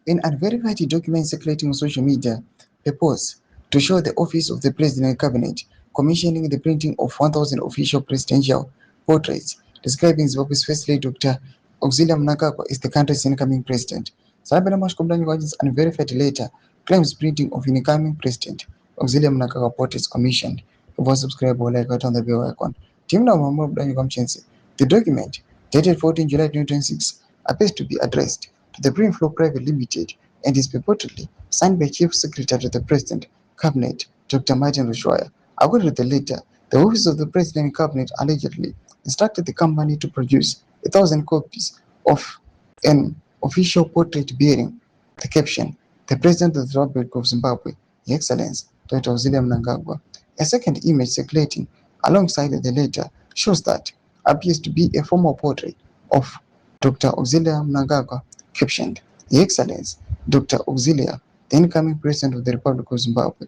In unverified documents circulating on social media, purpose to show the office of the President and Cabinet commissioning the printing of 1,000 official presidential portraits describing Zimbabwe's First Lady Dr. Auxilia Mnangagwa as the country's incoming president. Sabina Mnangagwa's unverified letter claims printing of incoming president Auxilia Mnangagwa portraits commissioned. If you subscribe or like it on the bell icon. Team now The document, dated 14 July 2026, appears to be addressed to the Green Flow Private Limited and is purportedly signed by Chief Secretary to the President Cabinet, Dr. Martin Rushwaya. According to the letter, the Office of the President Cabinet allegedly instructed the company to produce 1,000 copies of an official portrait bearing the caption, "The President of the Republic of Zimbabwe, His Excellency Dr. Auxilia Mnangagwa." A second image circulating alongside the letter shows that appears to be a formal portrait of Dr. Auxilia Mnangagwa, captioned, "His Excellency Dr. Auxilia, the incoming President of the Republic of Zimbabwe."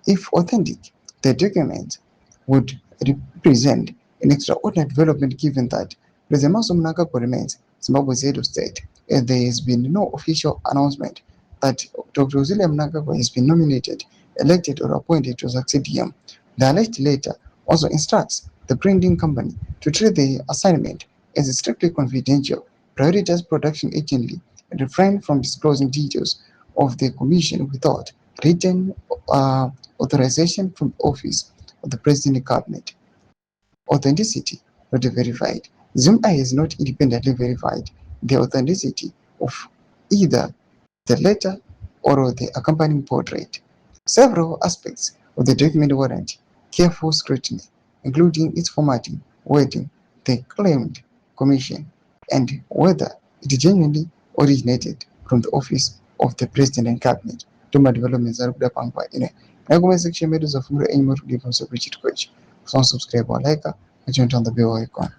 If authentic, the document would represent an extraordinary development given that President Mnangagwa remains Zimbabwe's head of state, and there has been no official announcement that Dr. Auxilia Mnangagwa has been nominated, elected, or appointed to succeed him. The alleged letter also instructs the printing company to treat the assignment as strictly confidential, prioritize production urgently, and refrain from disclosing details of the commission without written authorization from the Office of the President Cabinet. Authenticity not verified. ZVAITWA has not independently verified the authenticity of either the letter or the accompanying portrait. Several aspects of the document warrant careful scrutiny, including its formatting, wording, the claimed commission, and whether it genuinely originated from the office of the President and Cabinet. Tuma developments are good upon in a comment section made of any more from subscribe or like and turn on the bell icon.